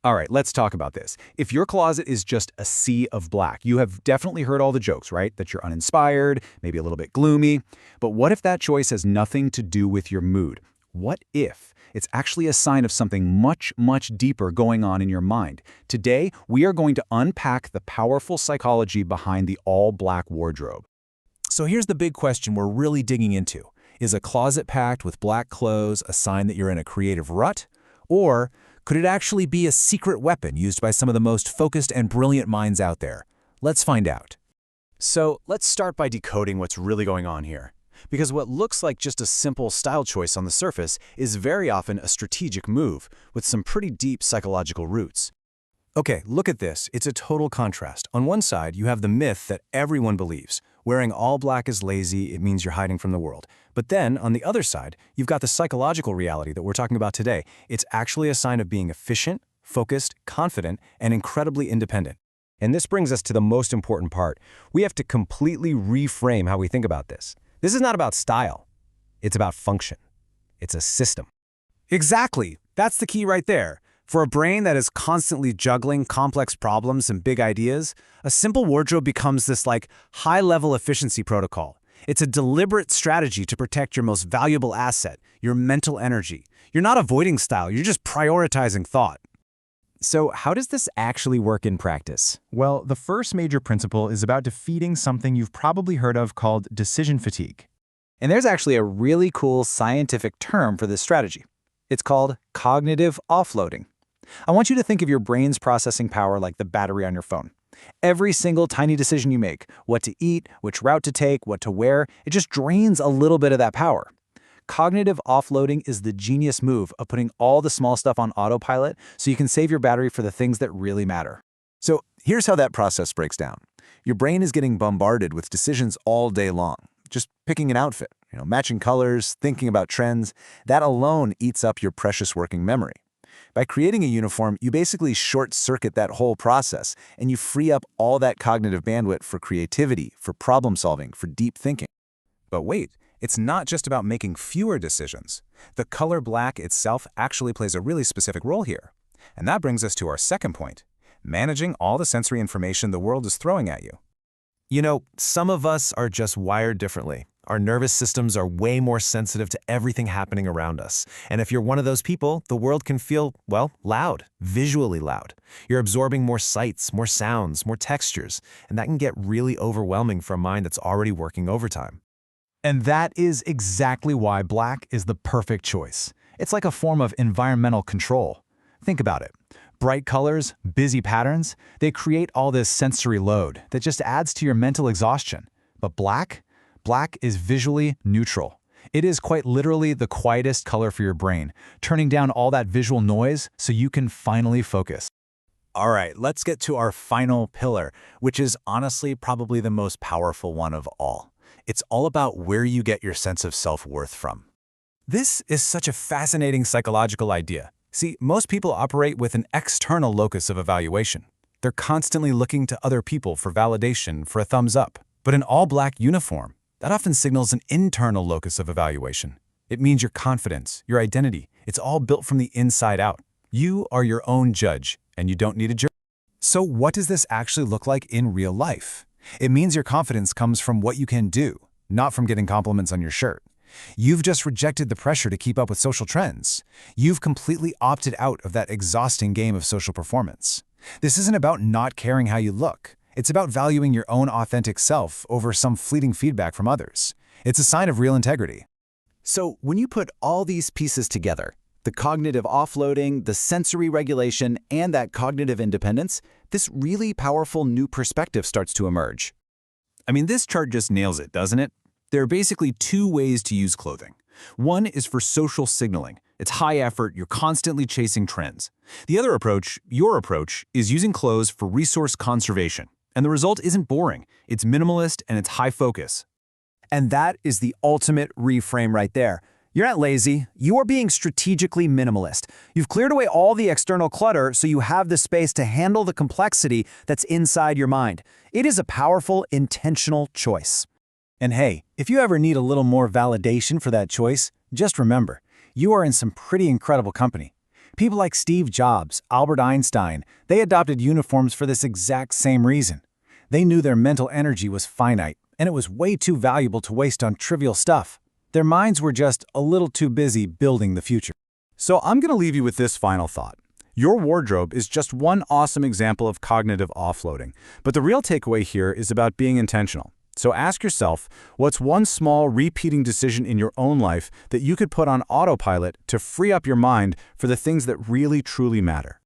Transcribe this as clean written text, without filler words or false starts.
All right, let's talk about this. If your closet is just a sea of black, you have definitely heard all the jokes, right? That you're uninspired, maybe a little bit gloomy. But what if that choice has nothing to do with your mood? What if it's actually a sign of something much, much deeper going on in your mind? Today, we are going to unpack the powerful psychology behind the all-black wardrobe. So here's the big question we're really digging into. Is a closet packed with black clothes a sign that you're in a creative rut? Or could it actually be a secret weapon used by some of the most focused and brilliant minds out there? Let's find out. So let's start by decoding what's really going on here. Because what looks like just a simple style choice on the surface is very often a strategic move with some pretty deep psychological roots. Okay, look at this. It's a total contrast. On one side, you have the myth that everyone believes. Wearing all black is lazy, it means you're hiding from the world. But then, on the other side, you've got the psychological reality that we're talking about today. It's actually a sign of being efficient, focused, confident, and incredibly independent. And this brings us to the most important part. We have to completely reframe how we think about this. This is not about style. It's about function. It's a system. Exactly. That's the key right there. For a brain that is constantly juggling complex problems and big ideas, a simple wardrobe becomes this high-level efficiency protocol. It's a deliberate strategy to protect your most valuable asset, your mental energy. You're not avoiding style, you're just prioritizing thought. So how does this actually work in practice? Well, the first major principle is about defeating something you've probably heard of called decision fatigue. And there's actually a really cool scientific term for this strategy. It's called cognitive offloading. I want you to think of your brain's processing power like the battery on your phone. Every single tiny decision you make, what to eat, which route to take, what to wear, it just drains a little bit of that power. Cognitive offloading is the genius move of putting all the small stuff on autopilot so you can save your battery for the things that really matter. So here's how that process breaks down. Your brain is getting bombarded with decisions all day long. Just picking an outfit, matching colors, thinking about trends, that alone eats up your precious working memory. By creating a uniform, you basically short-circuit that whole process, and you free up all that cognitive bandwidth for creativity, for problem-solving, for deep thinking. But wait, it's not just about making fewer decisions. The color black itself actually plays a really specific role here. And that brings us to our second point, managing all the sensory information the world is throwing at you. Some of us are just wired differently. Our nervous systems are way more sensitive to everything happening around us. And if you're one of those people, the world can feel, loud, visually loud. You're absorbing more sights, more sounds, more textures, and that can get really overwhelming for a mind that's already working overtime. And that is exactly why black is the perfect choice. It's like a form of environmental control. Think about it. Bright colors, busy patterns, they create all this sensory load that just adds to your mental exhaustion. But black is visually neutral. It is quite literally the quietest color for your brain, turning down all that visual noise so you can finally focus. All right, let's get to our final pillar, which is honestly probably the most powerful one of all. It's all about where you get your sense of self-worth from. This is such a fascinating psychological idea. See, most people operate with an external locus of evaluation. They're constantly looking to other people for validation, for a thumbs up. But an all-black uniform, that often signals an internal locus of evaluation. It means your confidence, your identity. It's all built from the inside out. You are your own judge, and you don't need a jury. So what does this actually look like in real life? It means your confidence comes from what you can do, not from getting compliments on your shirt. You've just rejected the pressure to keep up with social trends. You've completely opted out of that exhausting game of social performance. This isn't about not caring how you look. It's about valuing your own authentic self over some fleeting feedback from others. It's a sign of real integrity. So when you put all these pieces together, the cognitive offloading, the sensory regulation, and that cognitive independence, this really powerful new perspective starts to emerge. I mean, this chart just nails it, doesn't it? There are basically two ways to use clothing. One is for social signaling. It's high effort, you're constantly chasing trends. The other approach, your approach, is using clothes for resource conservation. And the result isn't boring. It's minimalist and it's high focus. And that is the ultimate reframe right there. You're not lazy, you are being strategically minimalist. You've cleared away all the external clutter so you have the space to handle the complexity that's inside your mind. It is a powerful, intentional choice. And hey, if you ever need a little more validation for that choice, just remember, you are in some pretty incredible company. People like Steve Jobs, Albert Einstein, they adopted uniforms for this exact same reason. They knew their mental energy was finite, and it was way too valuable to waste on trivial stuff. Their minds were just a little too busy building the future. So I'm going to leave you with this final thought. Your wardrobe is just one awesome example of cognitive offloading, but the real takeaway here is about being intentional. So ask yourself, what's one small repeating decision in your own life that you could put on autopilot to free up your mind for the things that really truly matter?